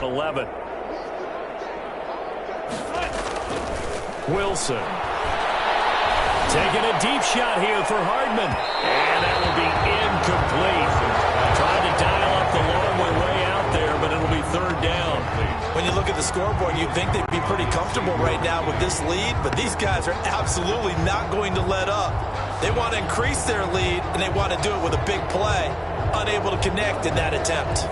11. Wilson. Taking a deep shot here for Hardman. And that will be incomplete. Trying to dial up the long way out there, but it'll be third down. When you look at the scoreboard, you'd think they'd be pretty comfortable right now with this lead, but these guys are absolutely not going to let up. They want to increase their lead, and they want to do it with a big play. Unable to connect in that attempt.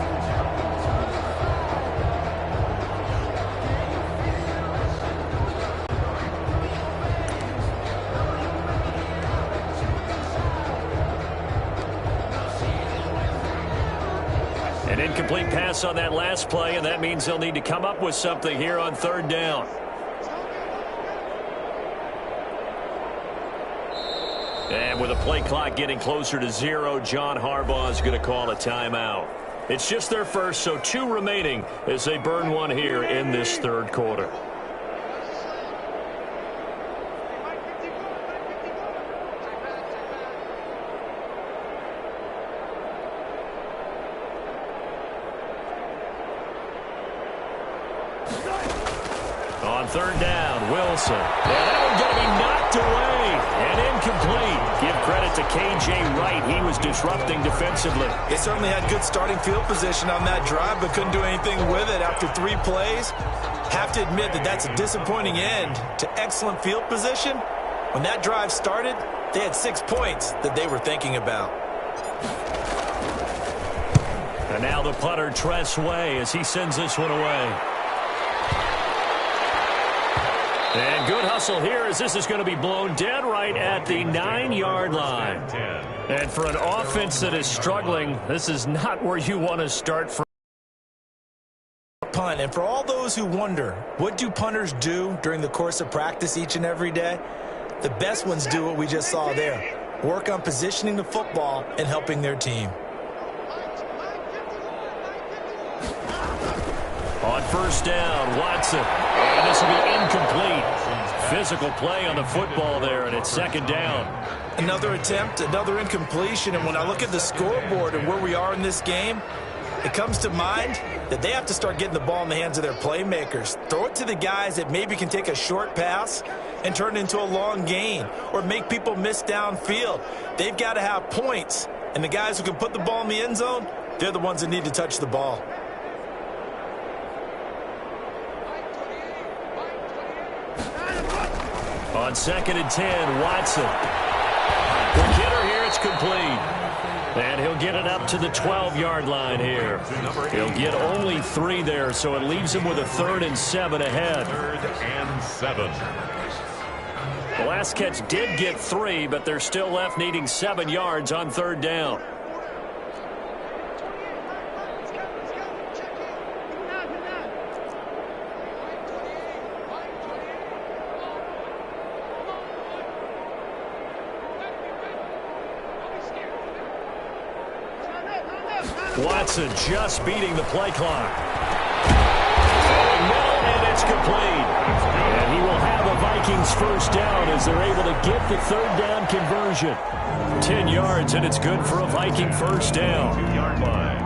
An incomplete pass on that last play, and that means they'll need to come up with something here on third down. And with a play clock getting closer to 0, John Harbaugh is going to call a timeout. It's just their first, so 2 remaining as they burn one here in this third quarter. On third down, Wilson. And that one going to be knocked away and incomplete. Give credit to K.J. Wright. He was disrupting defensively. They certainly had good starting field position on that drive, but couldn't do anything with it after 3 plays. Have to admit that that's a disappointing end to excellent field position. When that drive started, they had 6 points that they were thinking about. And now the punter, Tress Way, as he sends this one away. And good hustle here as this is going to be blown dead right at the 9-yard line. And for an offense that is struggling, this is not where you want to start from. Punt. And for all those who wonder, what do punters do during the course of practice each and every day? The best ones do what we just saw there. Work on positioning the football and helping their team. On first down, Watson. And this will be incomplete. Physical play on the football there, and it's second down. Another attempt, another incompletion. And when I look at the scoreboard and where we are in this game, it comes to mind that they have to start getting the ball in the hands of their playmakers. Throw it to the guys that maybe can take a short pass and turn it into a long gain or make people miss downfield. They've got to have points. And the guys who can put the ball in the end zone, they're the ones that need to touch the ball. On second and 10, Watson. The hitter here, it's complete. And he'll get it up to the 12-yard line here. He'll get only 3 there, so it leaves him with a 3rd and 7 ahead. 3rd and 7. The last catch did get 3, but they're still left needing 7 yards on third down. Watson just beating the play clock. And it's complete. And he will have a Vikings first down as they're able to get the third down conversion. 10 yards, and it's good for a Viking first down. 2-yard line.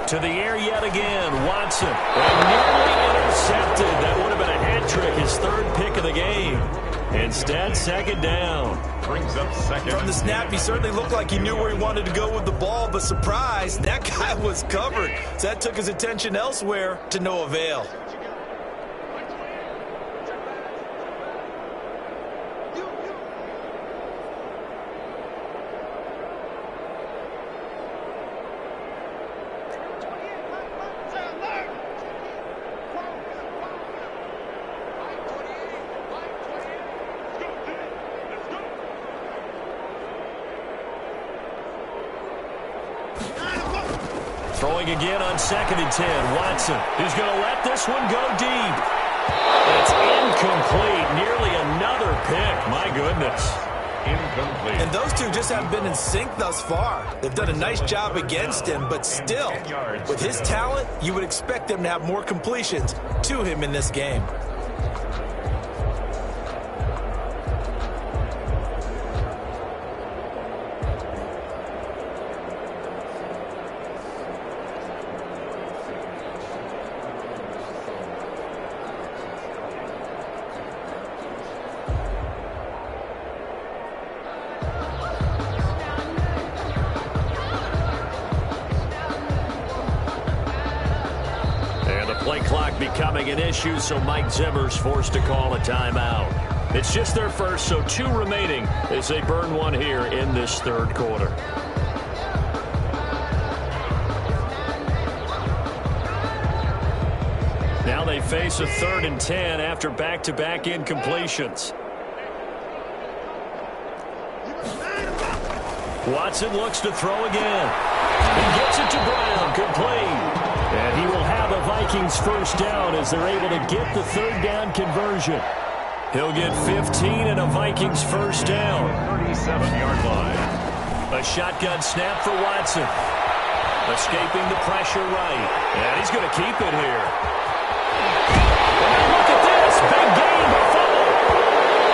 To the air yet again, Watson. And nearly intercepted. That would have been a hat trick, his 3rd pick of the game. Instead, second down. Brings up second. From the snap, he certainly looked like he knew where he wanted to go with the ball, but surprise, that guy was covered. So that took his attention elsewhere to no avail. Throwing again on second and 10. Watson, who's going to let this one go deep. It's incomplete. Nearly another pick. My goodness. incomplete. And those two just haven't been in sync thus far. They've done a nice job against him, but still, with his talent, you would expect them to have more completions to him in this game. Play clock becoming an issue, so Mike Zimmer's forced to call a timeout. It's just their first, so 2 remaining as they burn one here in this third quarter. Now they face a 3rd and 10 after back-to-back incompletions. Watson looks to throw again. He gets it to Brown, complete. And he will have a Vikings first down as they're able to get the 3rd down conversion. He'll get 15 and a Vikings first down. 37-yard line. A shotgun snap for Watson. Escaping the pressure right. And he's going to keep it here. And look at this. Big gain before.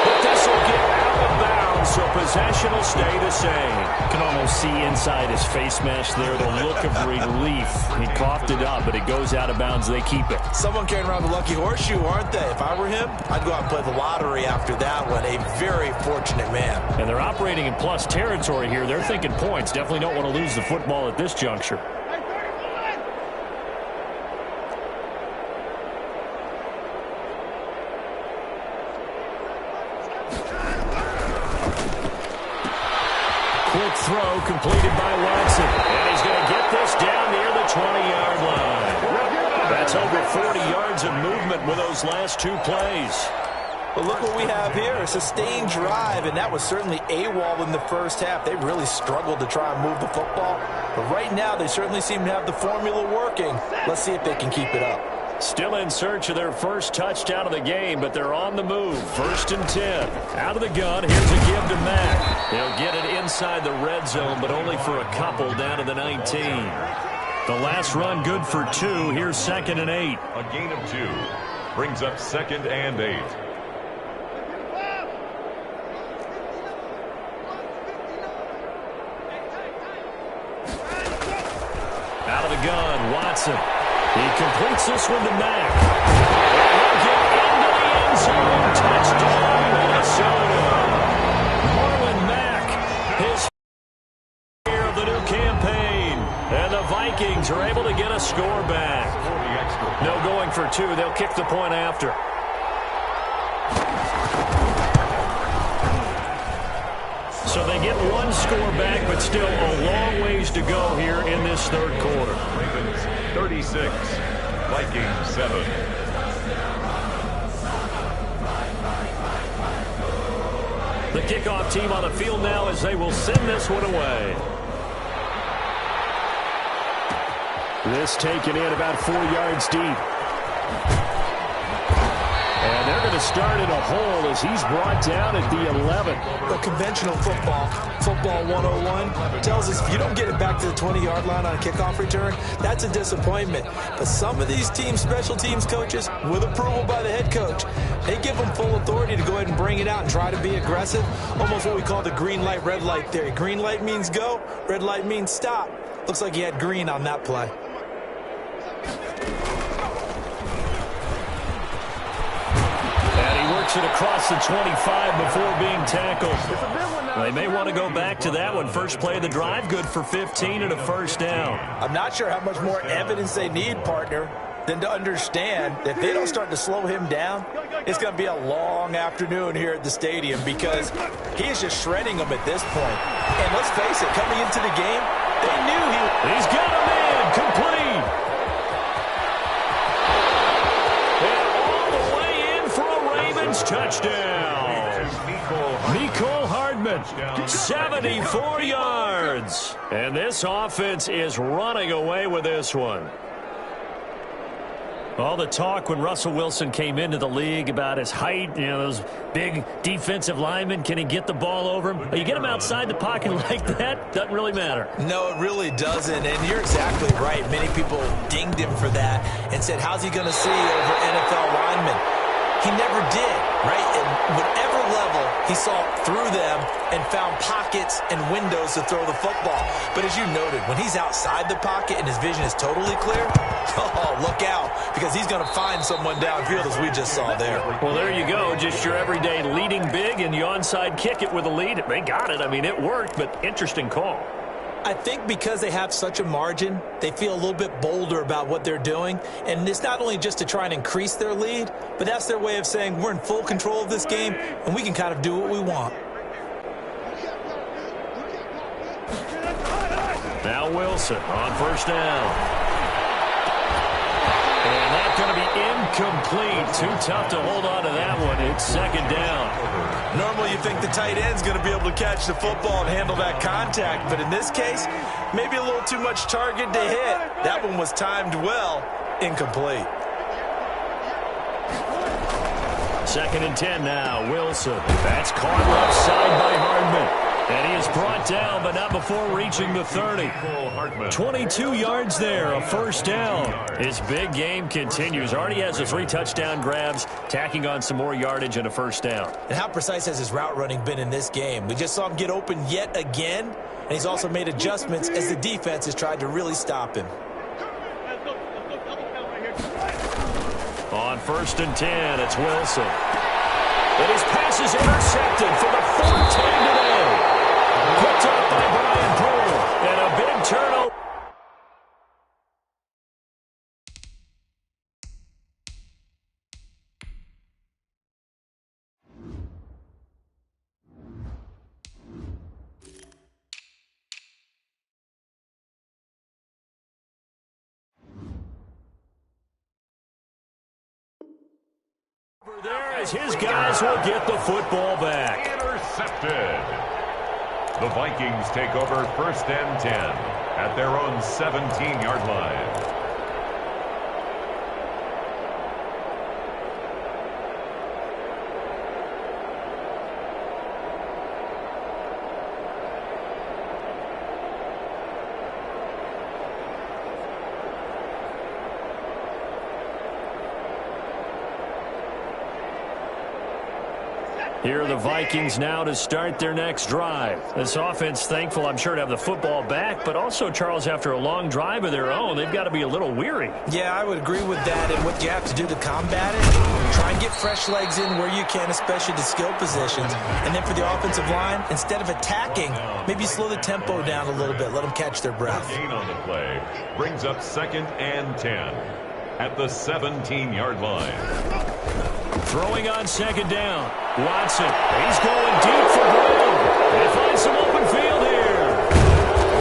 But this will get out of bounds, so possession will stay the same. You can almost see inside his face mask there the look of relief. He coughed it up, but it goes out of bounds. They keep it. Someone carrying around the lucky horseshoe, aren't they? If I were him, I'd go out and play the lottery after that one. A very fortunate man. And they're operating in plus territory here. They're thinking points. Definitely don't want to lose the football at this juncture. Quick throw completed by Watson. And he's going to get this down near the 20-yard line. That's over 40 yards of movement with those last 2 plays. But look what we have here, a sustained drive, and that was certainly AWOL in the first half. They really struggled to try and move the football. But right now, they certainly seem to have the formula working. Let's see if they can keep it up. Still in search of their first touchdown of the game, but they're on the move. 1st and 10. Out of the gun, here's a give to Mack. He'll get it inside the red zone, but only for a couple down to the 19. The last run good for 2. Here's 2nd and 8. A gain of 2 brings up 2nd and 8. Out of the gun, Watson. He completes this one to Mack. He'll get into the end zone. Touchdown, Minnesota. Marlon Mack, his year of the new campaign. And the Vikings are able to get a score back. No going for 2. They'll kick the point after. So they get 1 score back, but still a long ways to go here in this third quarter. Ravens 36, Vikings 7. The kickoff team on the field now as they will send this one away. This taken in about 4 yards deep. And they're going to start in a hole as he's brought down at the 11. The conventional football 101, tells us if you don't get it back to the 20-yard line on a kickoff return, that's a disappointment. But some of these teams, special teams coaches, with approval by the head coach, they give them full authority to go ahead and bring it out and try to be aggressive. Almost what we call the green light, red light theory. Green light means go, red light means stop. Looks like he had green on that play. It across the 25 before being tackled. They may want to go back to that one. First play of the drive, good for 15 and a first down. I'm not sure how much more evidence they need, partner, than to understand that if they don't start to slow him down, it's going to be a long afternoon here at the stadium because he is just shredding them at this point. And let's face it, coming into the game, they knew he's got a man, complete. Touchdown. Mecole Hardman, 74 yards. And this offense is running away with this one. All the talk when Russell Wilson came into the league about his height, those big defensive linemen, can he get the ball over him? You get him outside the pocket like that, doesn't really matter. No, it really doesn't, and you're exactly right. Many people dinged him for that and said, how's he going to see over NFL linemen? He never did, right? And whatever level, he saw through them and found pockets and windows to throw the football. But as you noted, when he's outside the pocket and his vision is totally clear, oh, look out, because he's going to find someone downfield, as we just saw there. Well, there you go. Just your everyday leading big, and you onside kick it with a lead. They got it. I mean, it worked, but interesting call. I think because they have such a margin, they feel a little bit bolder about what they're doing. And it's not only just to try and increase their lead, but that's their way of saying we're in full control of this game, and we can kind of do what we want. Now Wilson on first down. And that's going to be incomplete. Too tough to hold on to that one. It's second down. Normally you think the tight end's going to be able to catch the football and handle that contact, but in this case, maybe a little too much target to hit. That one was timed well, incomplete. Second and 10 now, Wilson. That's caught left side by Hardman. And he is brought down, but not before reaching the 30. 22 yards there, a first down. His big game continues. Already has the 3 touchdown grabs, tacking on some more yardage and a first down. And how precise has his route running been in this game? We just saw him get open yet again, and he's also made adjustments as the defense has tried to really stop him. On first and 10, it's Wilson. And his pass is intercepted for the 4th time today. Picked up by Brian Poole. And a big turnover. There as his guys will get the football back. Intercepted. The Vikings take over first and 10 at their own 17-yard line. Here are the Vikings now to start their next drive. This offense, thankful, I'm sure, to have the football back, but also, Charles, after a long drive of their own, they've got to be a little weary. Yeah, I would agree with that, and what you have to do to combat it, try and get fresh legs in where you can, especially the skill positions. And then for the offensive line, instead of attacking, maybe slow the tempo down a little bit, let them catch their breath. Gain on the play brings up second and 10 at the 17-yard line. Throwing on second down. Watson, he's going deep for Brown. They find some open field here.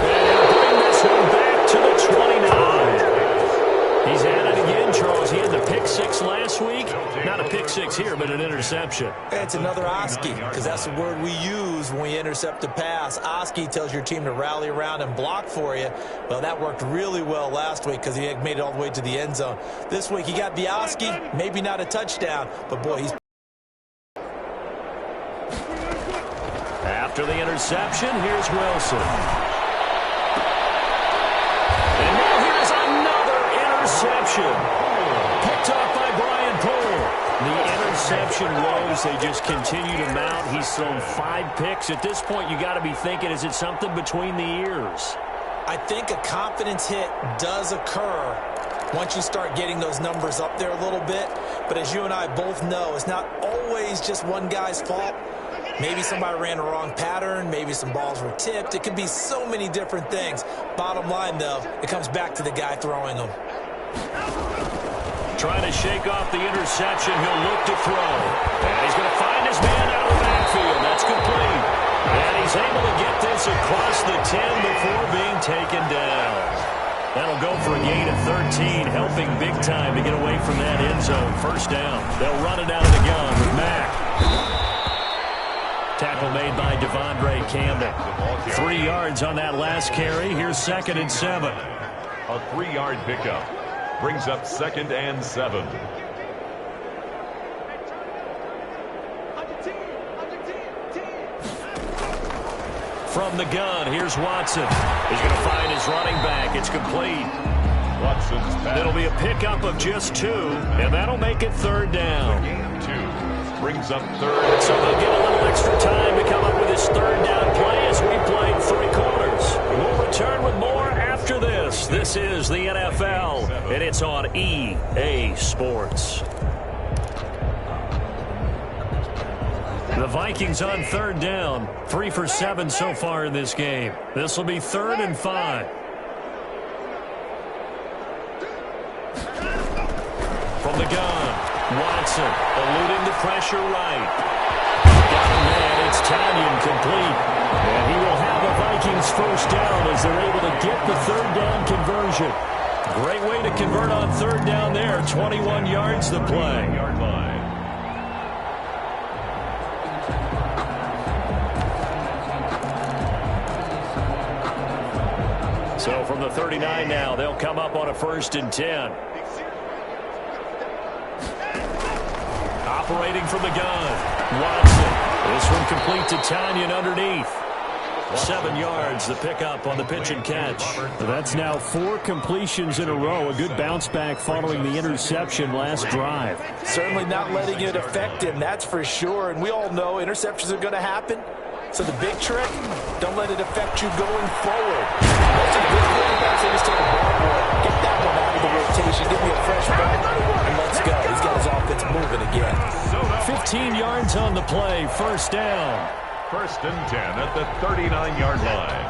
And he'll bring this one back to the 29. He's at it again, Charles. He had the pick 6 last week. Not a pick 6 here, but an interception. It's another Oski, because that's the word we use when we intercept a pass. Oski tells your team to rally around and block for you. Well, that worked really well last week because he had made it all the way to the end zone. This week he got the Oski, maybe not a touchdown, but boy, he's... After the interception, here's Wilson. And now here's another interception. Picked off by Brian Poole. The interception woes, they just continue to mount. He's thrown 5 picks. At this point, you got to be thinking, is it something between the ears? I think a confidence hit does occur once you start getting those numbers up there a little bit. But as you and I both know, it's not always just one guy's fault. Maybe somebody ran a wrong pattern. Maybe some balls were tipped. It could be so many different things. Bottom line, though, it comes back to the guy throwing them. Trying to shake off the interception. He'll look to throw. And he's going to find his man out of the backfield. That's complete. And he's able to get this across the 10 before being taken down. That'll go for a gain of 13, helping big time to get away from that end zone. First down. They'll run it out of the gun with Mack. Tackle made by Devondre Campbell. 3 yards on that last carry. Here's second and 7. A 3-yard pickup. Brings up 2nd and 7. From the gun, here's Watson. He's going to find his running back. It's complete. Watson's pass. It'll be a pickup of just 2, and that'll make it 3rd down. Gain 2. Brings up 3rd. So they'll get a little extra time to come up with his 3rd down play as we played 3 quarters. We'll return with more after this. This is the NFL, and it's on EA Sports. The Vikings on 3rd down. 3 for 7 so far in this game. This will be 3rd and 5. From the gun, Watson eluding the pressure right. Got a man, it's Tanyan complete. And he will have the Vikings 1st down as they're able to get the 3rd down conversion. Great way to convert on 3rd down there. 21 yards to play. Yard line. So from the 39 now, they'll come up on a 1st and 10. Operating from the gun, Watson. This one complete to Tanyan underneath. 7 yards, the pickup on the pitch and catch. That's now 4 completions in a row. A good bounce back following the interception last drive. Certainly not letting it affect him, that's for sure. And we all know interceptions are going to happen. So the big trick, don't let it affect you going forward. Most of the good quarterbacks, they just take a ball boy, get that one out of the rotation, give me a fresh ball, and let's go. He's got his offense moving again. 15 yards on the play, 1st down. 1st and 10 at the 39-yard line.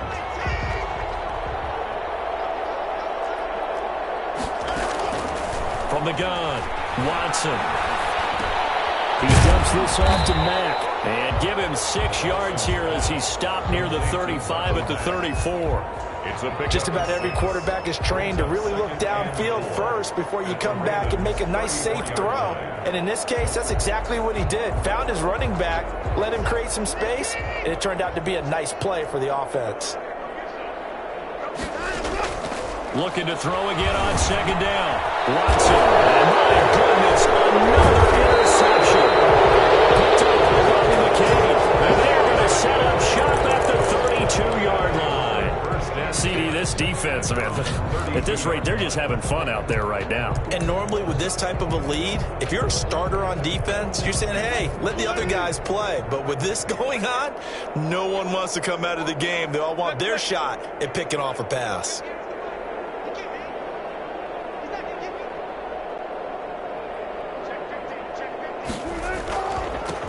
From the gun, Watson. He dumps this off to Mack. And give him 6 yards here as he stopped near the 35 at the 34. It's a pickup. Just about every quarterback is trained to really look downfield first before you come back and make a nice, safe throw. And in this case, that's exactly what he did. Found his running back, let him create some space, and it turned out to be a nice play for the offense. Looking to throw again on 2nd down. Watson. And my goodness, another interception. Picked up by Bobby McCain. And they're going to set up shop at the 32-yard line. CD, this defense, man, at this rate, they're just having fun out there right now. And normally with this type of a lead, if you're a starter on defense, you're saying, hey, let the other guys play. But with this going on, no one wants to come out of the game. They all want their shot at picking off a pass.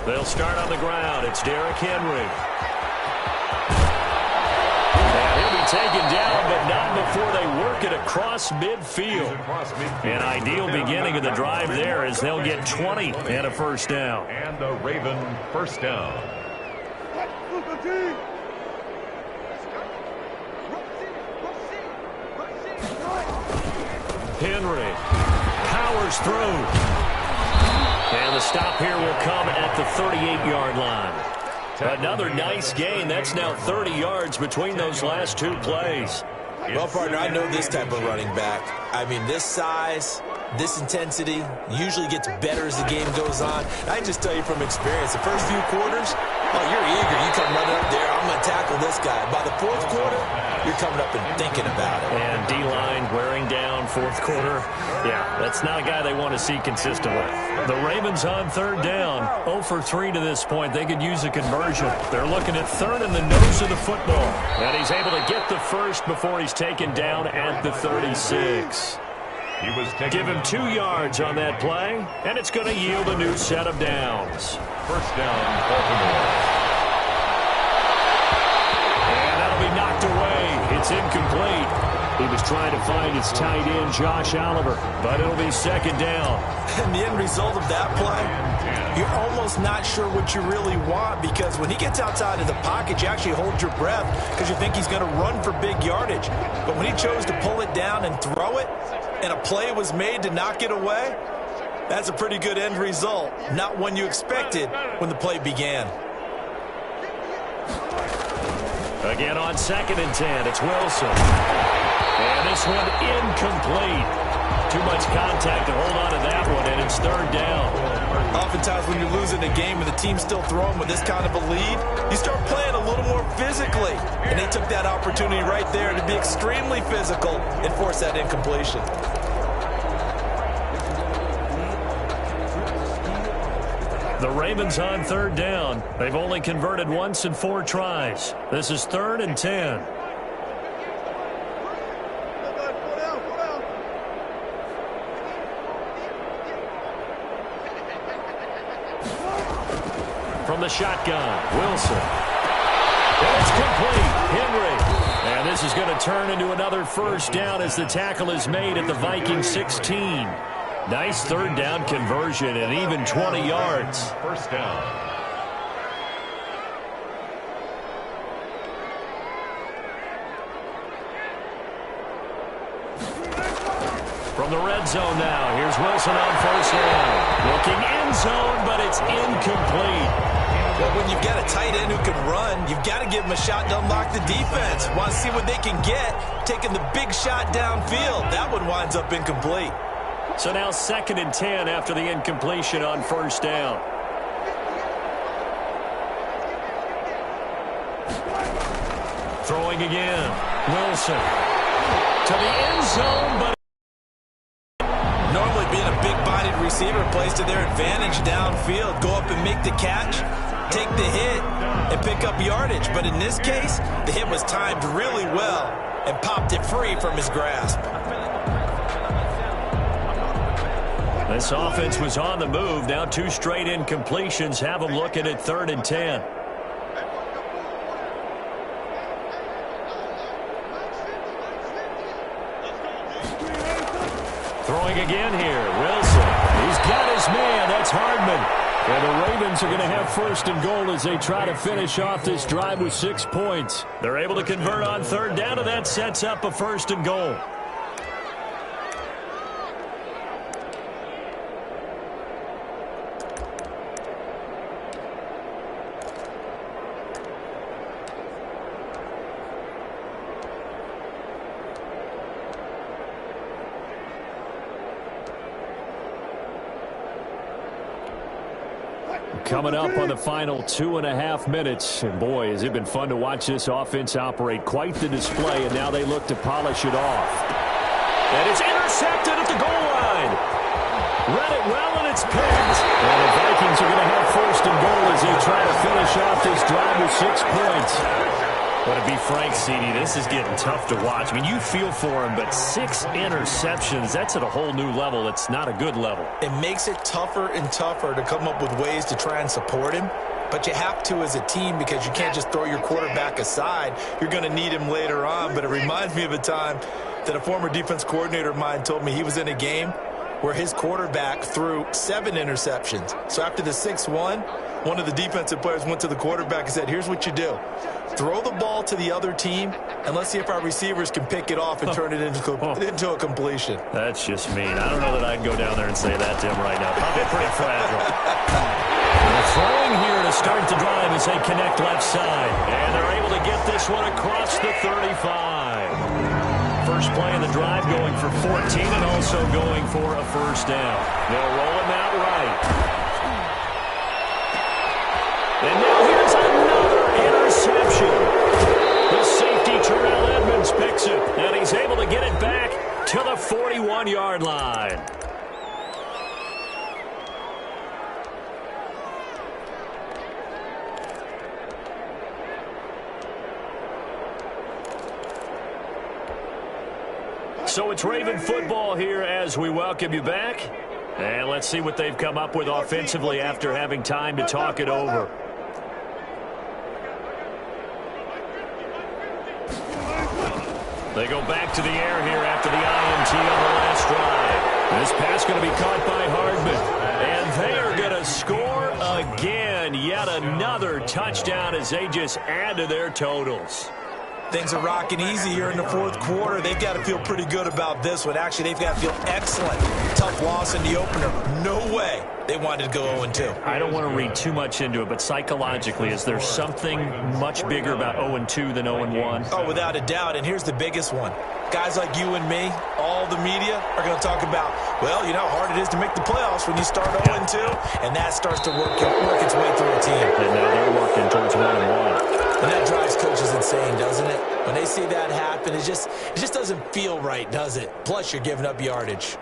They'll start on the ground. It's Derrick Henry. Taken down, but not before they work it across midfield. An ideal beginning of the drive there as they'll get 20 and a 1st down. And the Raven 1st down. Henry powers through. And the stop here will come at the 38-yard line. Another nice gain. That's now 30 yards between those last 2 plays. Well, partner, I know this type of running back. I mean, this size, this intensity usually gets better as the game goes on. I can just tell you from experience, the first few quarters, oh, you're eager. You come running up there, I'm going to tackle this guy. By the 4th quarter, you're coming up and thinking about it. And D-line wearing down 4th quarter. Yeah, that's not a guy they want to see consistently. The Ravens on 3rd down, 0 for 3 to this point. They could use a conversion. They're looking at 3rd in the nose of the football. And he's able to get the 1st before he's taken down at the 36. Give him 2 yards on that play, and it's going to yield a new set of downs. 1st down, Baltimore. And that'll be knocked away. It's incomplete. He was trying to find his tight end, Josh Oliver, but it'll be 2nd down. And the end result of that play, you're almost not sure what you really want, because when he gets outside of the pocket, you actually hold your breath because you think he's going to run for big yardage. But when he chose to pull it down and throw it, and a play was made to knock it away, that's a pretty good end result. Not one you expected when the play began. Again on 2nd and 10, it's Wilson. And this one incomplete. Too much contact to hold on to that one, and it's third down. Oftentimes when you're losing a game and the team's still throwing with this kind of a lead, you start playing a little more physically. And they took that opportunity right there to be extremely physical and force that incompletion. The Ravens on third down. They've only converted once in 4 tries. This is 3rd and 10. From the shotgun, Wilson. And it's complete. Henry. And this is going to turn into another first down as the tackle is made at the Vikings 16. Nice third down conversion and even 20 yards. First down. From the red zone now, here's Wilson on first down. Looking end zone, but it's incomplete. Well, when you've got a tight end who can run, you've got to give him a shot to unlock the defense. Want to see what they can get, taking the big shot downfield. That one winds up incomplete. So now 2nd and 10 after the incompletion on first down. Throwing again. Wilson to the end zone, but normally being a big-bodied receiver plays to their advantage downfield. Go up and make the catch, take the hit, and pick up yardage. But in this case, the hit was timed really well and popped it free from his grasp. This offense was on the move. Now 2 straight incompletions have them looking at 3rd and 10. Throwing again here. Wilson. He's got his man. That's Hardman. And the Ravens are going to have 1st and goal as they try to finish off this drive with 6 points. They're able to convert on 3rd down, and that sets up a 1st and goal. Coming up on the final 2.5 minutes. And boy, has it been fun to watch this offense operate. Quite the display, and now they look to polish it off. And it's intercepted at the goal line. Read it well, and it's picked. And the Vikings are going to have 1st and goal as they try to finish off this drive with 6 points. But to be frank, CD, this is getting tough to watch. I mean, you feel for him, but 6 interceptions, that's at a whole new level. It's not a good level. It makes it tougher and tougher to come up with ways to try and support him. But you have to as a team because you can't just throw your quarterback aside. You're going to need him later on. But it reminds me of a time that a former defense coordinator of mine told me he was in a game where his quarterback threw 7 interceptions. So after the 6-1, one of the defensive players went to the quarterback and said, here's what you do. Throw the ball to the other team, and let's see if our receivers can pick it off and turn it into a completion. That's just mean. I don't know that I'd go down there and say that to him right now. Probably pretty fragile. They're throwing here to start the drive as they connect left side. And they're able to get this one across the 35. First play of the drive going for 14 and also going for a first down. They'll roll him out right. And now here's another interception. The safety, Terrell Edmonds, picks it. And he's able to get it back to the 41-yard line. So it's Raven football here as we welcome you back. And let's see what they've come up with offensively after having time to talk it over. They go back to the air here after the INT on the last drive. This pass going to be caught by Hardman. And they are going to score again. Yet another touchdown as they just add to their totals. Things are rocking easy here in the 4th quarter. They've got to feel pretty good about this one. Actually, they've got to feel excellent. Tough loss in the opener. No way they wanted to go 0-2. I don't want to read too much into it, but psychologically, is there something much bigger about 0-2 than 0-1? Oh, without a doubt. And here's the biggest one. Guys like you and me, all the media are going to talk about, well, you know how hard it is to make the playoffs when you start 0-2, and that starts to work its way through a team. And now they're working towards 1-1. And that drives coaches insane, doesn't it? When they see that happen, it just doesn't feel right, does it? Plus, you're giving up yardage.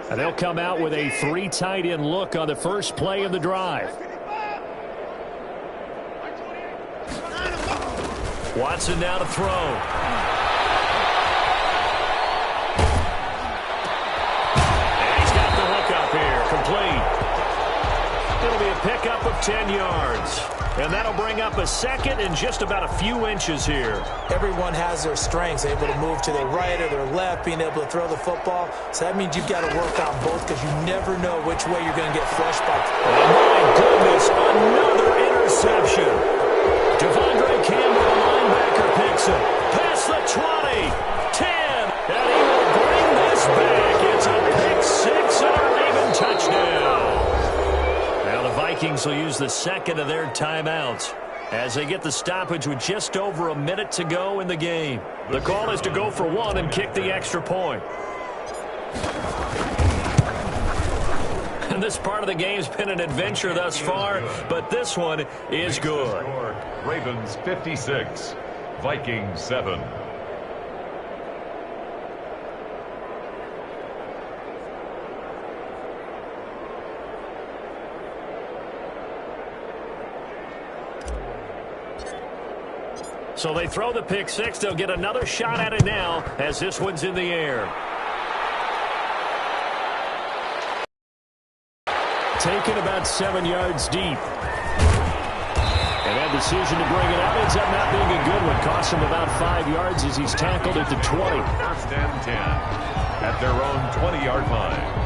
And they'll come out with a 3 tight end look on the first play of the drive. Watson now to throw. And he's got the hook up here. Complete. It'll be a pickup of 10 yards. And that'll bring up a second and just about a few inches here. Everyone has their strengths, able to move to their right or their left, being able to throw the football. So that means you've got to work on both because you never know which way you're going to get flushed by. Oh, my goodness, another interception. Devondre Campbell, the linebacker, picks it. Past the 20, 10, and he will bring this back. It's a pick 6 on a Raven touchdown. Now the Vikings will use the second of their timeouts as they get the stoppage with just over a minute to go in the game. The call is to go for 1 and kick the extra point. And this part of the game's been an adventure thus far, but this one is good. Ravens 56, Vikings 7. So they throw the pick 6. They'll get another shot at it now as this one's in the air. Taken about 7 yards deep. And that decision to bring it out ends up not being a good one. Costs him about 5 yards as he's tackled at the 20. First and 10 at their own 20-yard line.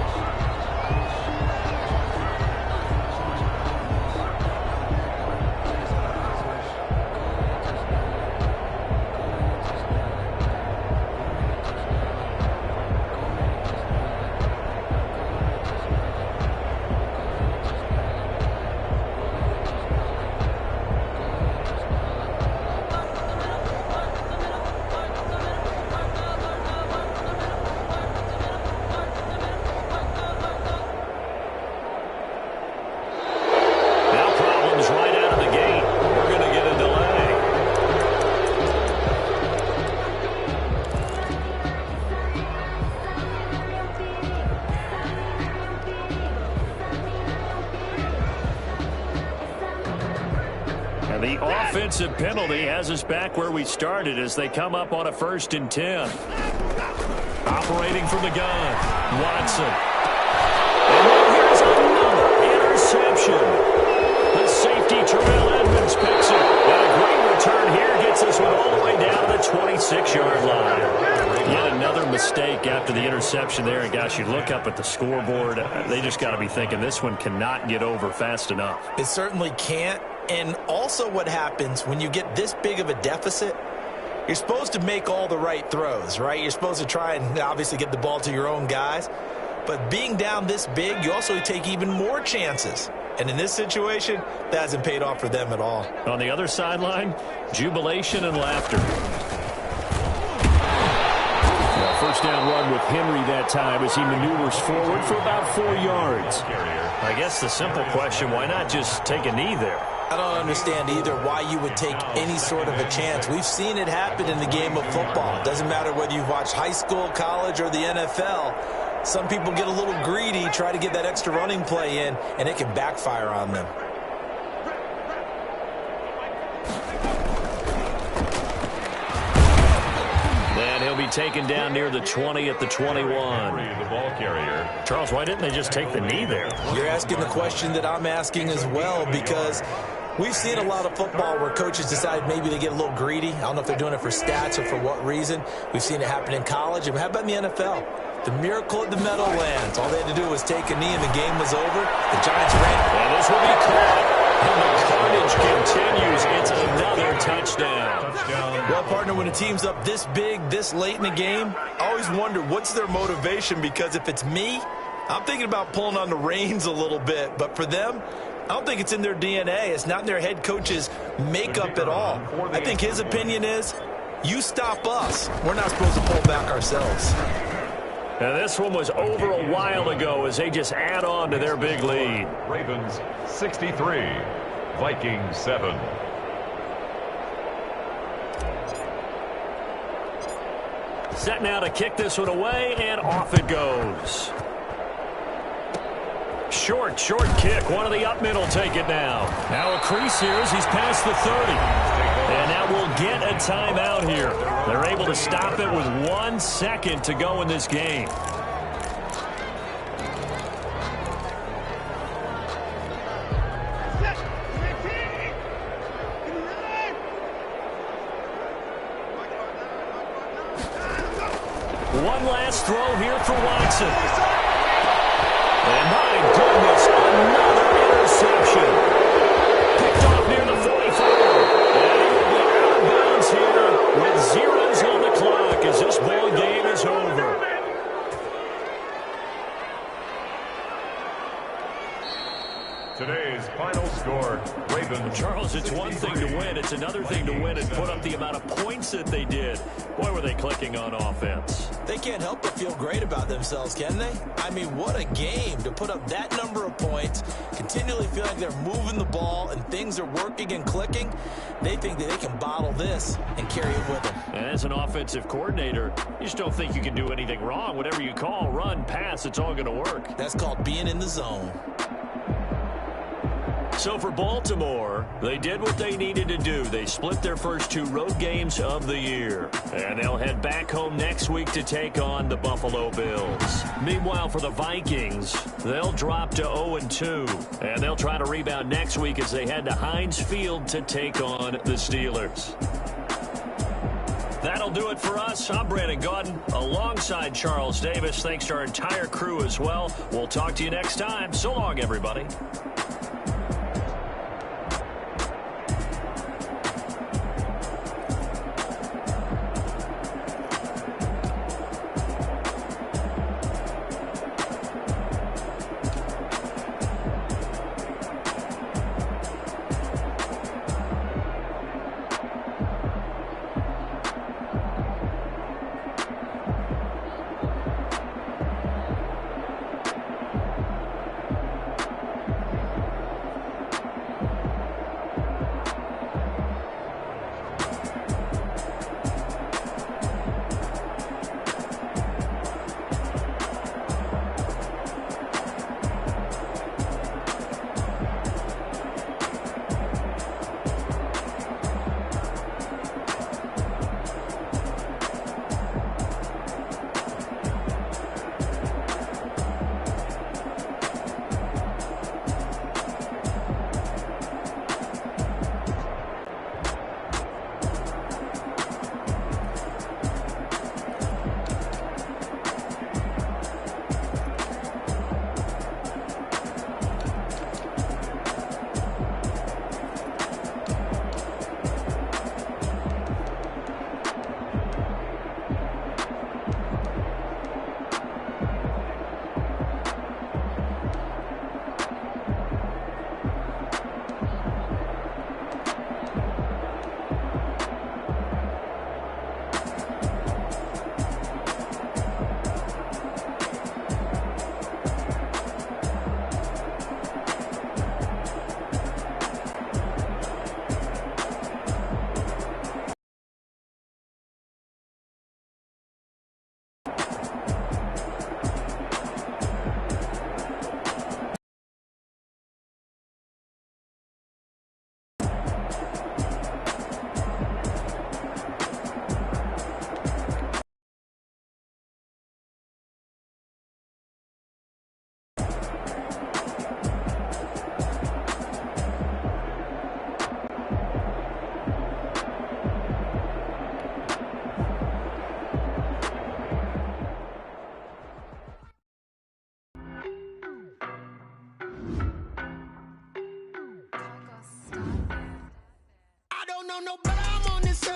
The offensive penalty has us back where we started as they come up on a 1st and 10. Operating from the gun, Watson. And now here's another interception. The safety, Terrell Edmonds, picks it. And a great return here gets this one all the way down to the 26-yard line. Yet another mistake after the interception there. And, gosh, you look up at the scoreboard. They just got to be thinking this one cannot get over fast enough. It certainly can't. And also what happens when you get this big of a deficit, you're supposed to make all the right throws, right? You're supposed to try and obviously get the ball to your own guys. But being down this big, you also take even more chances. And in this situation, that hasn't paid off for them at all. On the other sideline, jubilation and laughter. First down run with Henry that time as he maneuvers forward for about 4 yards. I guess the simple question, why not just take a knee there? I don't understand either why you would take any sort of a chance. We've seen it happen in the game of football. It doesn't matter whether you've watched high school, college, or the NFL. Some people get a little greedy, try to get that extra running play in, and it can backfire on them. Then he'll be taken down near the 20 at the 21. The ball carrier. Charles, why didn't they just take the knee there? You're asking the question that I'm asking as well, because we've seen a lot of football where coaches decide maybe they get a little greedy. I don't know if they're doing it for stats or for what reason. We've seen it happen in college. And how about in the NFL? The miracle at the Meadowlands. All they had to do was take a knee and the game was over. The Giants ran. And this will be caught. And the carnage continues. It's another touchdown. Well, partner, when a team's up this big, this late in the game, I always wonder what's their motivation, because if it's me, I'm thinking about pulling on the reins a little bit. But for them, I don't think it's in their DNA. It's not in their head coach's makeup at all. I think his opinion is, you stop us. We're not supposed to pull back ourselves. And this one was over a while ago as they just add on to their big lead. Ravens 63, Vikings 7. Set now to kick this one away, and off it goes. Short kick. One of the up men will take it now. Now a crease here as he's past the 30. And now we'll get a timeout here. They're able to stop it with 1 second to go in this game. One last throw here for Watson. And my goodness, another interception. Picked off near the 44. And he will be out of bounds here with zeros on the clock as this ball game is over. Today's final score, Ravens. Charles, it's one thing to win. It's another thing to win and put up the amount of points that they did. Boy, were they clicking on offense. They can't help but feel great about themselves, can they? I mean, what a game to put up that number of points, continually feel like they're moving the ball and things are working and clicking. They think that they can bottle this and carry it with them. And as an offensive coordinator, you just don't think you can do anything wrong. Whatever you call, run, pass, it's all going to work. That's called being in the zone. So for Baltimore, they did what they needed to do. They split their first 2 road games of the year. And they'll head back home next week to take on the Buffalo Bills. Meanwhile, for the Vikings, they'll drop to 0-2. And they'll try to rebound next week as they head to Heinz Field to take on the Steelers. That'll do it for us. I'm Brandon Gaudin alongside Charles Davis. Thanks to our entire crew as well. We'll talk to you next time. So long, everybody.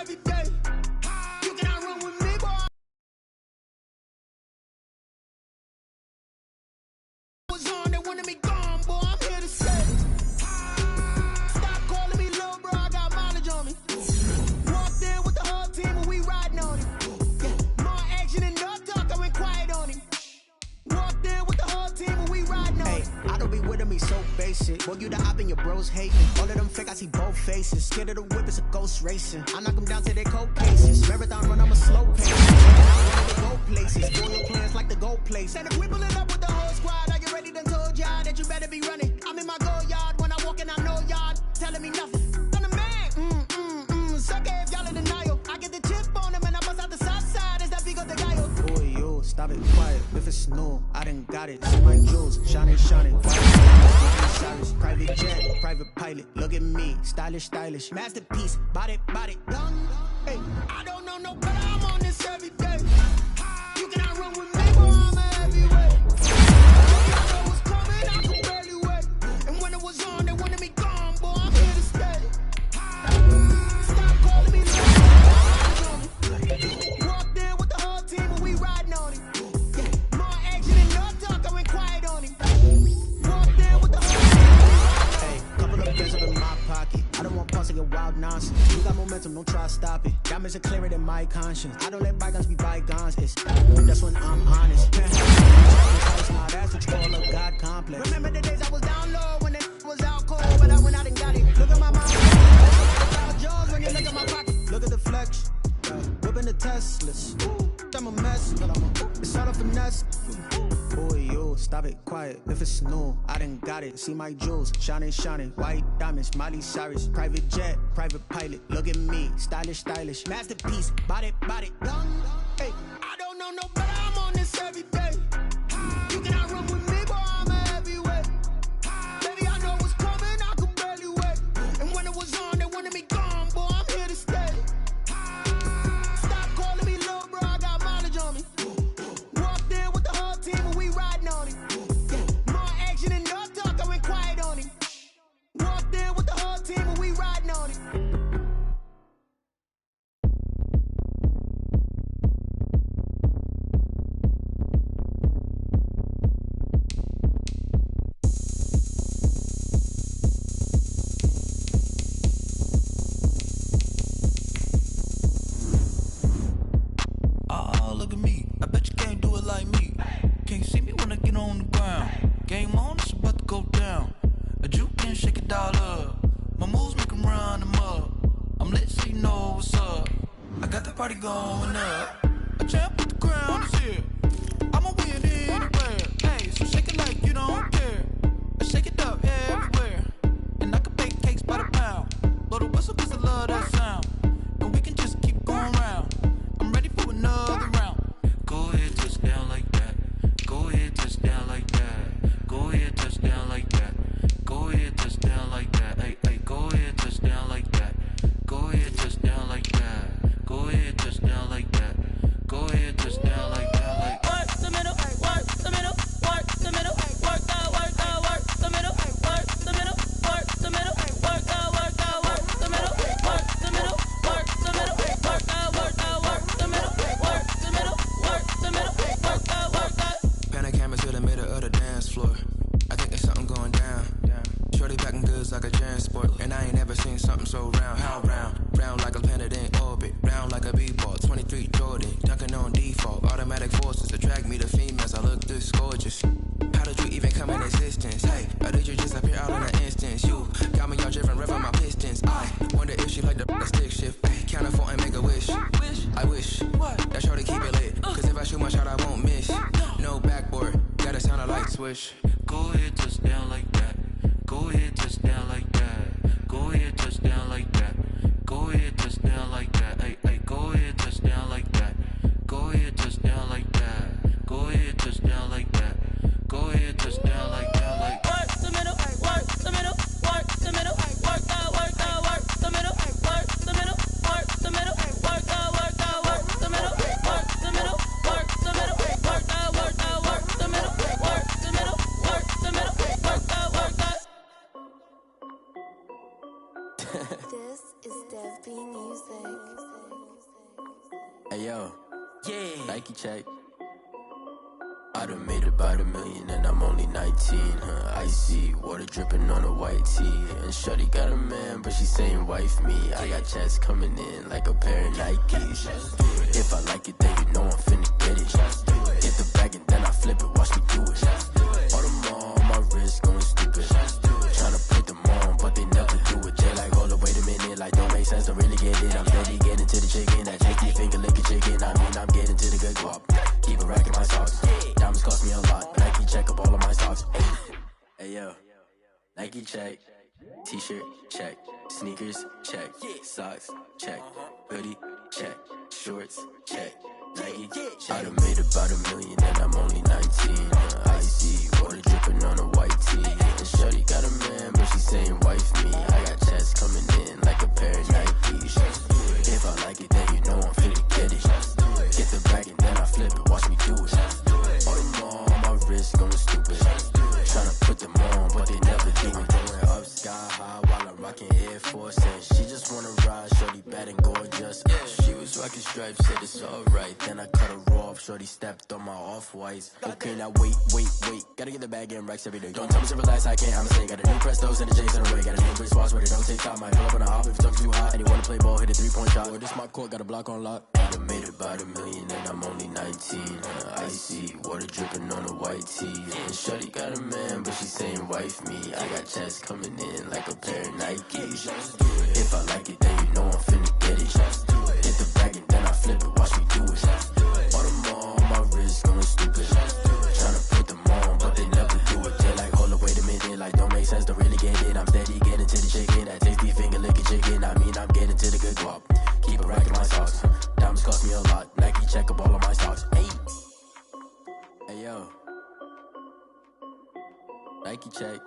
every day. You cannot run with me, boy. Was on, they wanted me gone, boy. I'm here to say. Stop calling me little bro, I got mileage on me. Walked in with the whole team and we riding on it. Yeah, more action and no talk, I went quiet on him. Walked in with the whole team and we riding on it. I don't be with him, he's so basic. Boy, you the op and your bros hating. All of them fake, I see both faces. Scared of the whip, it's a ghost racing. I knock them down to their cold cases. Marathon run, I'm a slow pace. I wanna go places. Spoil plans like the gold place. And if we pulling up with the whole squad, I get ready to told y'all that you better be running. I'm in my go yard when I walk in, I know y'all telling me nothing. I'm the man. Sucker if y'all in denial. I get the chip on them and I bust out the south side. Is that Vigo de Gallo? Boy, yo, stop it quiet. If it's new, I done got it. See my jewels, shining. Cyrus, private jet, private pilot. Look at me, stylish. Masterpiece, body, done. Hey, I don't know no better, I'm on this every day. You cannot run with me, boy, I'm a heavyweight. I know what's coming, I can barely wait. And when it was on, they wanted me gone, boy, I'm here to stay. Stop calling me little bro, walked in with the whole team and we riding on it. Yeah, more action and no talk, I went quiet on him. Walked in with the whole team. Hey, couple of bands up in my pocket. I don't want pause to get wild nonsense. You got momentum, don't try to stop it. Diamonds are clearer than my conscience. I don't let bygones be bygones. That's when I'm honest. Now that's what you call a God complex. Remember the days I was down low when it was out cold, but I went out and got it. Look at my mind. Jones when you look at my pocket. Look at the flex. Whipping the Teslas. I'm a mess. It's all a finesse. Boy, yo, stop it quiet. If it's new, I done got it. See my jewels, shining. White diamonds, Miley Cyrus. Private jet, private pilot. Look at me, stylish. Masterpiece, body, done. Hey, I don't know no better, I'm on this every day. You cannot run with me, boy, I'm a heavyweight. Baby, I know what's coming, I can barely wait. And when it was on, they wanted me gone, boy, I'm here to stay. Stop calling me little bro, I got mileage on me. Walked in with the whole team and we riding on it. Yeah, more action and no talk, I went quiet on him. Walked in with the whole team and we riding on it. Oh, look at me. I bet you can't do it like me. Can't see me when I get on the ground. Game on, it's about to go down. A juke can shake it all up. My moves make 'em run them up. I'm lit so you know what's up. I got the party going up. A champ with the crown is here. I'ma win anywhere. Hey, so shake it like you don't care. I shake it up everywhere. And I can bake cakes by the pound. Blow the whistle 'cause I love that sound. And we can just keep going round. I'm ready for another round. Go ahead, touch down like that. Go ahead, touch down like that. Go ahead, touch down like that. Go ahead, touch down like that. Hey, go ahead, touch down like that. Go ahead, touch down like that. Go ahead, touch down like that. Go ahead, touch down like that. Like work the middle, work the middle, work the middle, work that, work the middle, work the middle, work the middle, work that, work the middle, work the middle, work the middle, work that, work the middle, work the middle, work the middle, work that. pan a camera to the middle of the dance floor. I think there's something going down. Shorty packing goods like a transport, and I ain't never seen something so round. How round? Round like a planet in orbit, round like a b-ball. 23 Jordan, dunking on default. Automatic forces attract me to females. I look this gorgeous. How did you even come in existence? Hey, or did you just appear out in an instance? You got me all driven, revving my pistons. I wonder if she like the stick shift. Count it for and make a wish. I wish that shorty keep it lit. Cause if I shoot my shot, I won't miss. No backboard, gotta sound a light switch. Go ahead, touch down like that. Go ahead, touch down like that. Go ahead, touch down like that. Go ahead, touch down like that. Hey, go ahead, touch down like that. Go ahead, touch down like that. Go ahead, touch down like that. Go ahead, touch down like that. Like Work the middle, work the middle, work the middle, work that, work the middle, work the middle, work the middle, work that, work the middle, work the middle, work the middle, work that, work the middle, work the middle, work the middle, work that. This is Dev B Music. Hey yo, Nike check. I done made about $1 million and I'm only 19, icy, water dripping on a white tee. And shorty got a man, but she saying wife me. I got checks coming in like a pair of Nikes. If I like it, then you know I'm finna get it. Get the bag and then I flip it, watch me do it. All them on my wrist going stupid. Tryna put them on, but they never do it. They like, hold up, wait a minute, like don't make sense, don't really get it. I'm steady getting to the chicken, that tasty finger licking chicken. I mean, I'm getting to the good guap. Keep a rack in my socks. Diamonds cost me a lot. Nike check up all of my socks. Hey yo, Nike check. T-shirt check. Sneakers check. Socks check. Hoodie check. Shorts check. Nike check. I done made about $1 million and I'm only 19. Icy, water dripping on a white tee. And shorty got a man, but she saying wife me. I got checks coming in like a pair of Nikes. If I like it, then you know I'm finna get it. Get the bag and then I flip it, watch me do it. All them on my wrist going stupid. Tryna put them on, but they never do it. Going up sky high while I'm rocking Air Force. And she just wanna ride, shorty bad and gorgeous. She was rocking stripes, said it's alright. Then I cut her off, shorty stepped on my off-whites. Okay, now wait. Gotta get the bag and racks every day. Don't tell me to relax, I can't, I'ma say. Got a new Prestos and a J's in the way. Got a new Bridge spots where they don't take time. Might pull up on a hop if it's too hot. And you wanna play ball, hit a 3-point shot. Or this my court, got a block on lock. I done made about $1 million and I'm only 19. Icy, water dripping on a white tee. And shorty got a man, but she saying wife me. I got checks coming in like a pair of Nikes. If I like it, then you know I'm finna get it. Hit the bag and then I flip it, watch me do it. All them on my wrist going stupid. Tryna put them on, but they never do it. They like, hold up, wait a minute, like don't make sense, don't really get it. I'm steady getting to the chicken, that tasty finger licking chicken. I mean, I'm getting to the good guap. Keep a rack in my socks. Diamonds cost me a lot. Nike check up all of my socks. Hey yo, Nike check.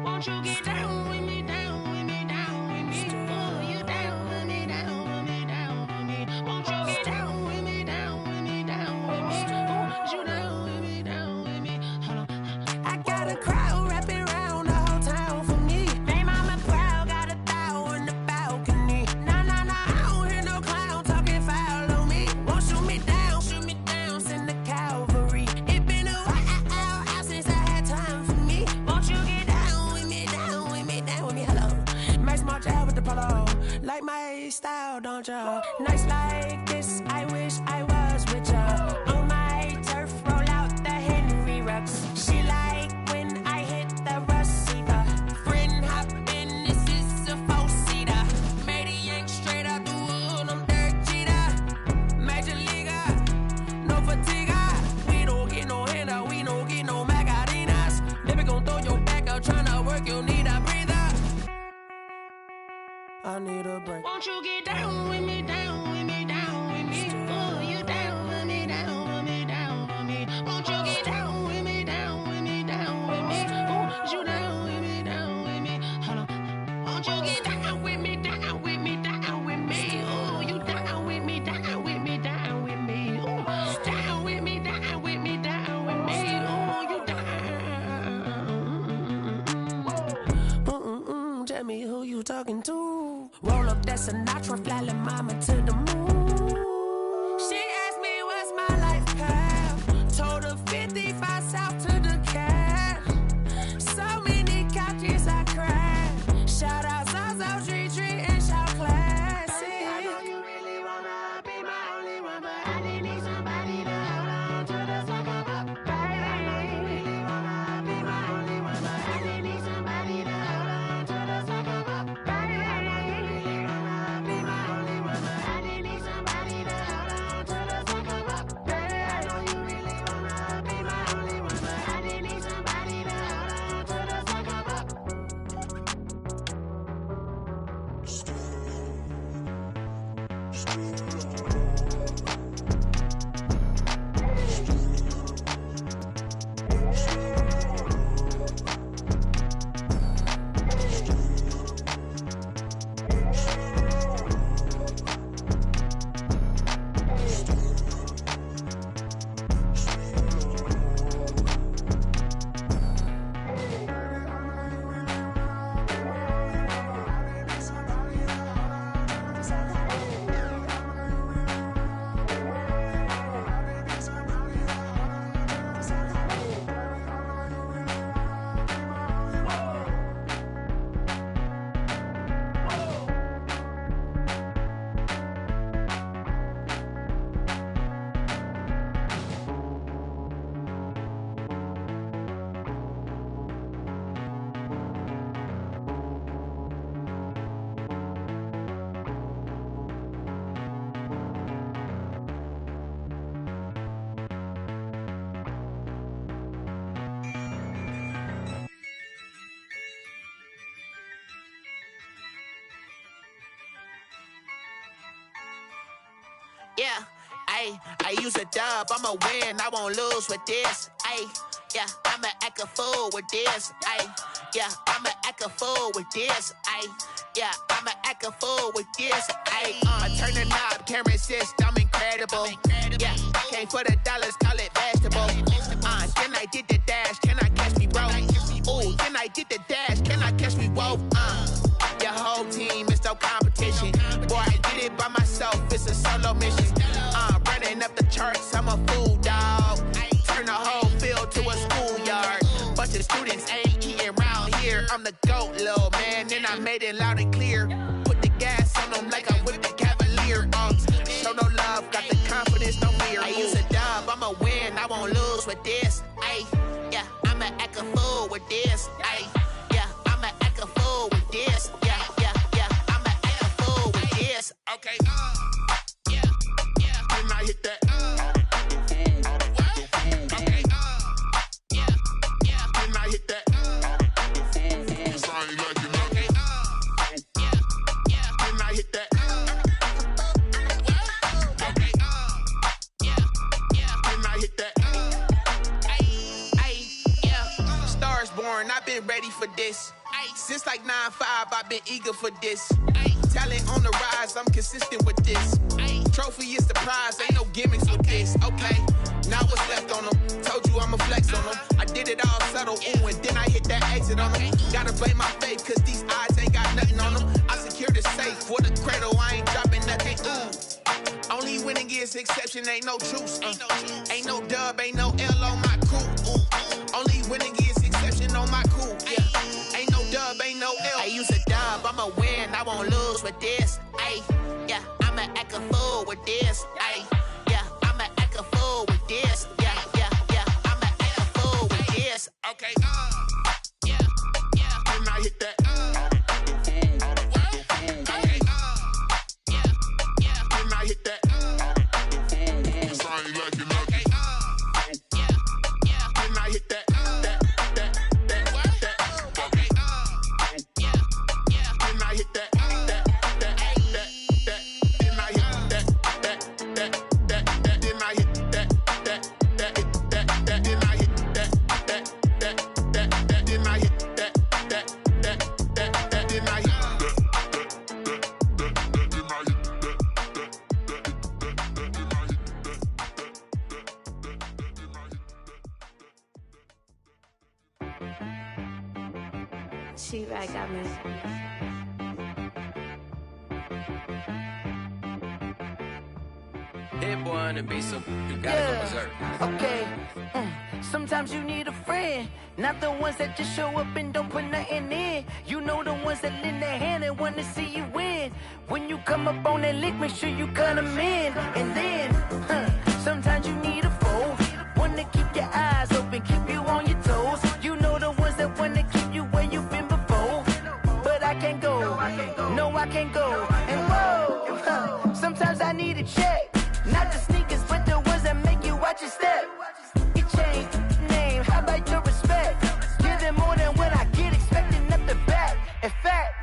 Won't you get down with me, down with me, down with me? Oh, you down with me, down with me, down with me. Won't you get down with me, down with me, down with me? Oh, you down with me, down with me? Hold on. I got a crowd wrapping around the whole town for me. They mama proud, got a thou on the balcony. Nah, I don't hear no clown talking foul on me. Won't shoot me down, send the cavalry. It been a while since I had time for me. Won't you get down with me, down with me, down with me? Hello. Max March out with the polo. Like my style, don't ya? Nights like this, I wish I was with ya. On my turf, roll out the Henry Rux. She like when I hit the receiver. Friend hop in, this is a 4-seater. Made a yank straight out the wood, I'm Derek Jeter. Major leaguer, no fatigue. We don't get no handout, we don't get no Macarinas. Baby gon' throw your back out, tryna work, you need a breather. I need a break. Won't you get down with me, down with me, down with me? Oh, you down with me, down with me, down with me? Won't you get down with me, down with me, down with me? Oh, you down with me, down with me? Hold on. Won't you get down with me, down with me, down with me? Oh, you down with me, down with me, down with me? Oh, down with me, down with me, down with me? Oh, you down. Tell me who you talking to. Roll up that Sinatra, fly la mama to the moon. She asked me what's my life path. Told her 55 south to the cat. So many couches I cried. Shout out Zazo, Tree, and shout classic. I know you really wanna be my only one, but I didn't need somebody to hold on to the sucker up. Baby, I know you really wanna be my only one, but I didn't need somebody to hold on to the sucker up. Baby, I know you really wanna be my only one, but I didn't need somebody to Yeah, I use a dub, I'ma win, I won't lose with this. Yeah, I'ma act a fool with this. Yeah, I'ma act a fool with this. Yeah, I'ma act a fool with this. I turn the knob, can't resist, I'm incredible. Yeah, came for the dollars, call it vegetable. Then I did the dash, can I catch me, bro? Ooh, then I did the dash, can I catch me, whoa? Your whole team is no competition. Boy, I did it by myself, it's a solo mission. Running up the charts, I'm a fool, dog. Turn the whole field to a schoolyard. Bunch of students ain't eating round here. I'm the GOAT, little man, and I made it loud and clear. Put the gas on them like I'm with the Cavalier. Show no love, got the confidence, no fear. I use a dub, I'ma win, I won't lose with this. Yeah, I'ma act a fool with this. Yeah, I'ma act a fool with this. Yeah, I'ma act a fool with this. Okay, yeah, then I hit that. I've been ready for this. Since like 9-5, I've been eager for this. Talent on the rise, I'm consistent with this. Trophy is the prize, ain't no gimmicks with this. Okay, now what's left on them? Told you I'ma flex on them. I did it all subtle, ooh, and then I hit that exit on them. Gotta blame my faith, cause these eyes ain't got nothing on them. I secured the safe for the cradle, I ain't dropping nothing, ooh. Only winning is exception, ain't no truce. Ain't no dub, ain't no L on my crew. Only winning is exception on my crew. Yeah, ain't no dub, ain't no L. I use a dub, I'ma win, I won't lose with this. Yeah, I'ma act a fool with this. Yeah, I'ma act a fool with this. Yeah, I'ma act a fool with this. Okay, yeah, then I hit that. Okay, yeah, then I hit that. She-Rag got me. Hit boy on the beat, so you gotta go berserk. Okay. Sometimes you need a friend, not the ones that just show up and don't put nothing in. You know the ones that lend their hand and wanna see you win. When you come up on that lick, make sure you cut them in. And then, sometimes you need a foe, one to keep your eyes open, keep you on your toes. You know the ones that wanna keep you where you've been before. But I can't go, no I can't go. And whoa, sometimes I need a check, not the sneakers, but the ones that make you watch your step. It changed name, how about your respect? Give them more than what I get, expecting nothing back. In fact,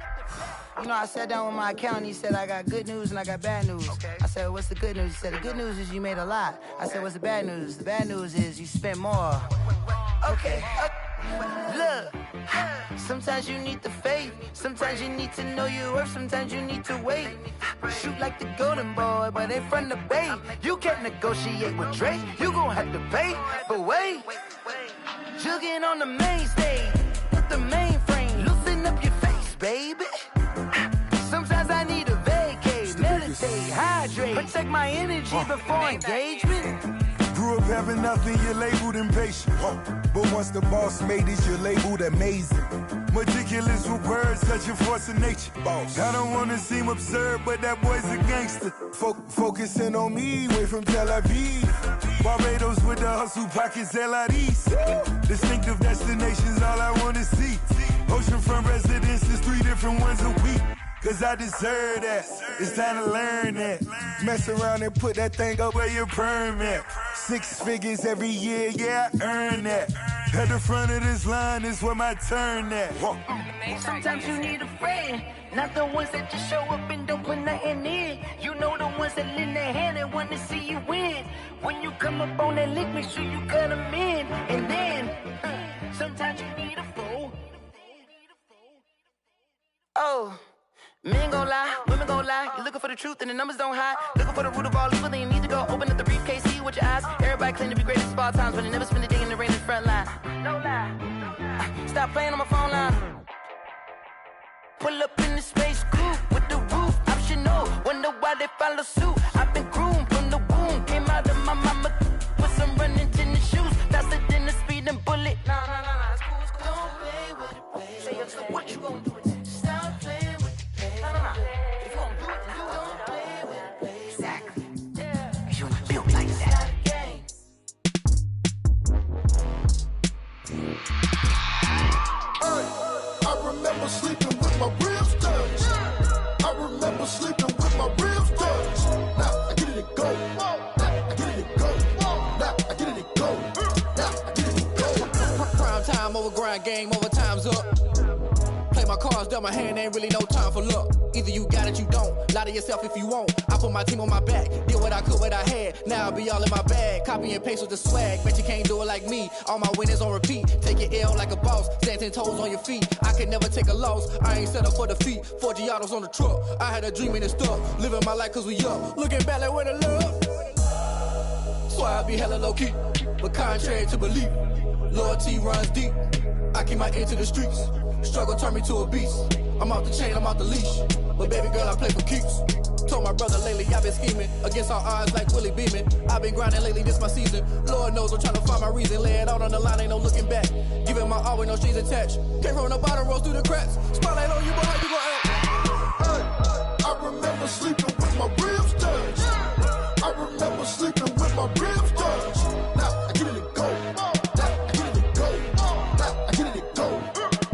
you know, I sat down with my accountant, he said, I got good news and I got bad news. Okay. I said, what's the good news? He said, the good news is you made a lot. I said, what's the bad news? The bad news is you spent more. Okay. Look, sometimes you need the faith, sometimes you need to know your worth, sometimes you need to wait. Shoot like the golden boy, but they from the bay. You can't negotiate with Drake, you gon' have to pay. But wait, jugging on the main stage with the mainframe, loosen up your face, baby. Sometimes I need a vacate, meditate, hydrate, protect my energy before engagement. Grew up having nothing, you're labeled impatient. But once the boss made it, you're labeled amazing. Meticulous with words, such a force of nature. I don't wanna seem absurd, but that boy's a gangster. Focusing on me, way from Tel Aviv. Barbados with the hustle, pockets LIDs. Distinctive destinations, all I wanna see. Oceanfront residences, 3 different ones a week. Cause I deserve that, it's time to learn that. Mess around and put that thing up where your permit. 6 figures every year, yeah, I earn that. At the front of this line is where my turn at. Sometimes you need a friend, not the ones that just show up and don't put nothing in. You know the ones ones that lend their hand and want to see you win. When you come up on that lick, make sure you cut them in. And then, sometimes you need a fool. Oh, men gon' lie, women gon' lie. You're looking for the truth and the numbers don't hide. Looking for the root of all evil, then you need to go open up the briefcase, see with your eyes. Everybody claim to be greatest of all times, but they never spend a day in the rain in the front line. No lie. Stop playing on my phone line. Pull up in the space coupe with the roof optional. Wonder why they follow suit. I've been groomed from the womb. Came out of my mama with some running tennis shoes. Faster than the speeding bullet. Nah, it's cool, it's cool. Don't play with it, play. Say so what you gon' do with it? Stop playing with it, play. Nah. If you gon' do it, then don't play with it, play. Exactly. Yeah. Cause you're not built like that. I remember sleeping with my ribs touched. I remember sleeping with my ribs touched. Now I get it and go. Now I get it and go. Now I get it and go. Now I get it and go. Prime time over grind game, over time's up. Play my cards, dealt my hand, ain't really no time for luck. Either you got it, you don't. Lie to yourself if you won't. I put my team on my back, did what I could, what I had. Now I be all in my bag, copy and paste with the swag. Bet you can't do it like me. All my winners on repeat. Take your L like a boss, stand 10 toes on your feet. I can never take a loss. I ain't set up for defeat. 4 Giottos on the truck. I had a dream and it's stuck. Living my life cause we up. Looking back like where the love. So I be hella low key, but contrary to belief, loyalty runs deep. I keep my ear to the streets. Struggle turned me to a beast. I'm off the chain, I'm off the leash. But baby girl, I play for keeps. Told my brother lately I've been scheming against all odds like Willie Beeman. I've been grinding lately, this my season. Lord knows I'm trying to find my reason. Lay it out on the line, ain't no looking back. Giving my all with no strings attached. Came from the bottom, rose through the cracks. Spotlight on you, but how you gon' act? Hey, I remember sleeping with my ribs touched. I remember sleeping with my ribs touched. Now I get it and go. Now I get it and go. Now I get it and go.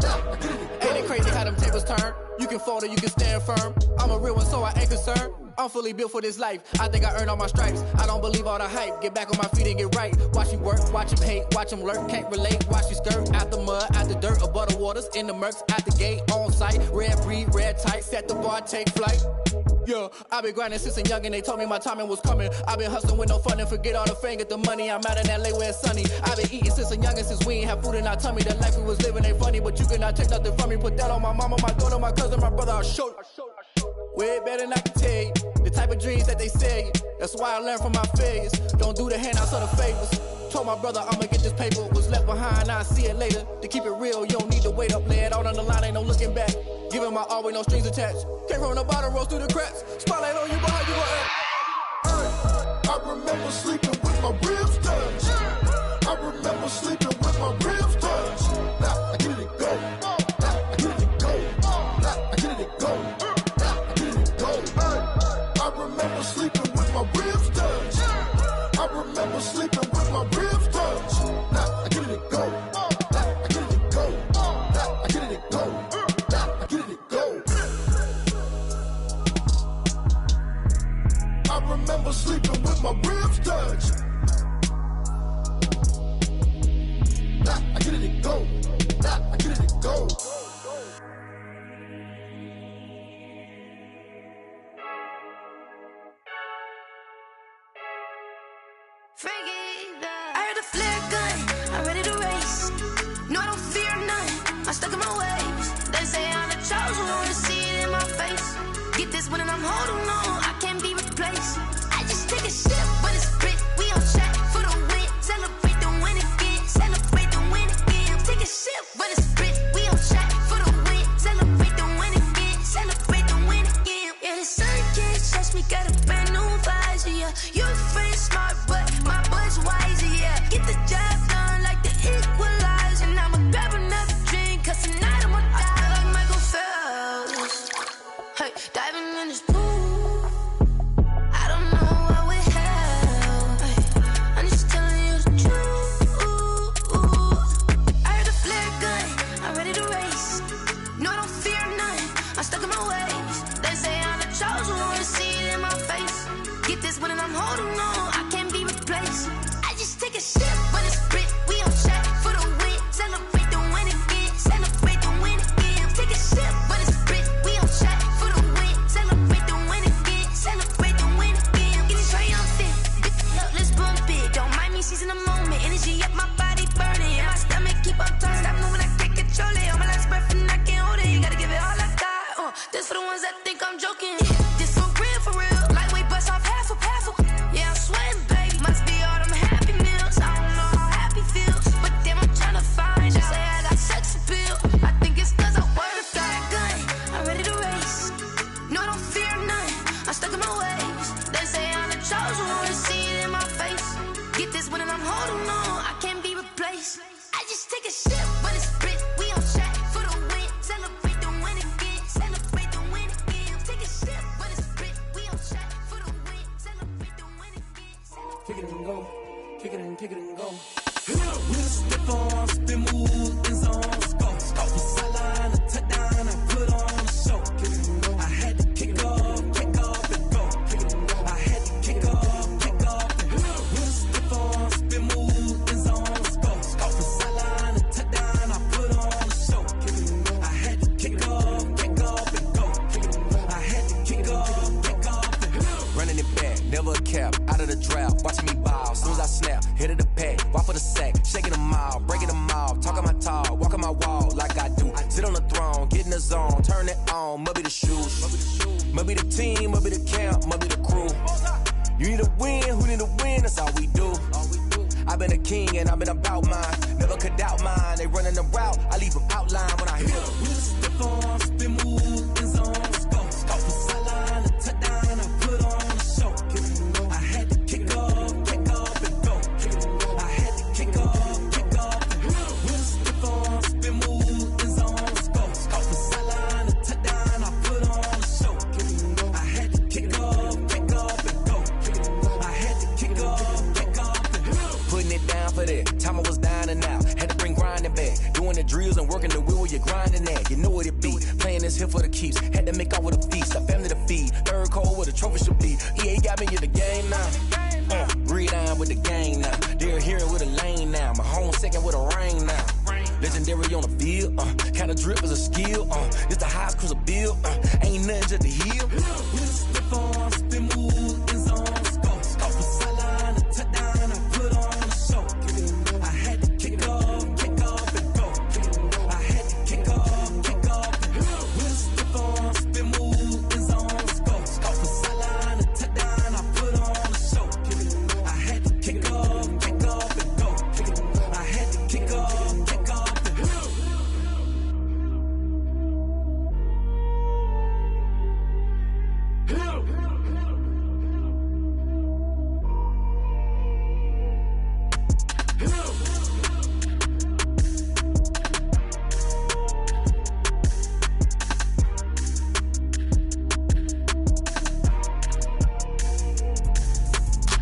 Now I get it and go. Ain't it crazy how them tables turn? You can fold or you can stand firm. I'm a real one, so I ain't concerned. I'm fully built for this life. I think I earned all my stripes. I don't believe all the hype. Get back on my feet and get right. Watch you work, watch him hate, watch him lurk. Can't relate, watch you skirt. Out the mud, out the dirt, above the waters, in the murks, out the gate, on site. Red breed, red tight, set the bar, take flight. Yeah, I been grinding since a young and they told me my timing was coming. I been hustling with no fun and forget all the fame, get the money. I'm out in LA where it's sunny. I been eating since a young and since we ain't have food in our tummy. The life we was living ain't funny, but you cannot take nothing from me. Put that on my mama, my daughter, my cousin, my brother, I'll show you. Way better than I can tell you. The type of dreams that they sell you. That's why I learned from my failures. Don't do the handouts or the favors. Told my brother I'ma get this paper. Was left behind, I'll see it later. To keep it real, you don't need to wait up. Lay it out on the line, ain't no looking back. Giving my all with no strings attached. Came from the bottom, rose through the cracks. Spotlight on you, but how you gon' act? Hey, I remember sleeping with my ribs touched. I remember sleeping with my ribs touched. Now I get it and go. Now I get it and go. Now I get it and go. Now I get it and go. Hey, I remember sleeping with my ribs touched. I remember sleeping with my ribs touched. Now I get it and go. Now I get it and go. Now I get it and go. Now I get it and go. I remember sleeping with my ribs touched. Now I get it and go. Now I get it and go. I heard a flare gun, I'm ready to race. No, I don't fear none, I'm stuck in my ways. They say I'm the chosen one, to see it in my face. Get this one and I'm holding on, I can't be replaced. I just take a sip when it's split, we on track for the win. Celebrate the win again, celebrate the win again. Take a sip when it's split, we on track for the win. Celebrate the win again, celebrate the win again. Yeah, the sun can't touch me, got a brand new visor, yeah. You're friend smart, but my boy's wiser, yeah. Get the job done like the equalizer. And I'ma grab another drink, cause tonight I'ma die like Michael Phelps. Hey, diving in this pool, I don't know what we have. Hey, I'm just telling you the truth. I heard a flare gun, I'm ready to race. No, I don't fear none, I'm stuck in my ways. They say I'm the chosen one, to see it in my face. Get this one and I'm holding on, I can't be replaced. I just take a sip when it's split, we on track for the win. Celebrate the win again, celebrate the win again. Take a sip when it's split, we on track for the win. Celebrate the win again, celebrate the win again. holding on, I can't be replaced. I just take a sip, but it's split. We on track for the win. Celebrate the win again. Celebrate the win again. Take a sip, but it's split. We on track for the win. Celebrate the win again. Kick it and go. Kick it and go. With a stiff on, spin move, in zone, scope. From sideline to touchdown, I put on a show. I had to kick off and go. I had to kick off and go. With a stiff on, spin move, in zone, scope. From sideline to touchdown, I put on a show. I had to kick off and go. I had to kick off and go. Running it back, never a cap, out of the drought, watching me ball. Soon as I snap, hit of the pack, walk for the sack, shaking them all, breaking them off, talking my talk, walking my wall like I do. Sit on the throne, get in the zone, turn it on, must be the shoes, must be the team, must be the camp, must be the crew. You need a win, who need a win, that's all we do. I've been a king and I've been about mine, never could doubt mine. They running the route, I leave them outline when I hit them. With a stiff on, spin move, in zone, scope. From sideline to touchdown, I put on a show. I had to kick off and go. I had to kick off and go. With a stiff on, spin move, in zone, scope. From sideline to touchdown, I put on a show. I had to kick off and go. I had to kick off and go. Putting it down for that, time I was down and out, had to bring grinding back, doing the drills and working the wheel where you're grinding at, you know what it be, playing this here for the keeps, had to make out with a feast, a family to feed, third cold where the trophy should be, EA got me in the game now, breathe on with the game now, they're here with a lane now, my home second with a ring now, legendary on the field, kinda drip is a skill, it's the highest cruiser bill, ain't nothing just to heal. With a stiff on, spin move, in zone, scope. From sideline to touchdown, I put on a show. I had to kick off and go. I had to kick off and go. With a stiff on, spin move, in zone, scope. From sideline to touchdown, I put on a show. I had to kick off and go. I had to kick off and go.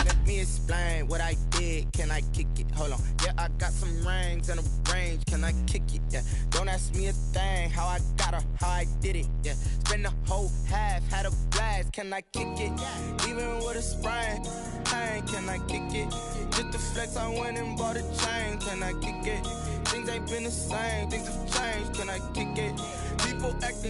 Let me explain what I did. Can I kick it? Hold on. Yeah, I got some rings and a range. Can I kick it? Yeah. Don't ask me a thing. How I got her, how I did it. Yeah. Spend the whole half, had a blast. Can I kick it? Even with a sprain. Hey, can I kick it? Just to flex, I went and bought a chain. Can I kick it? Things ain't been the same. Things have changed. Can I kick it? People acting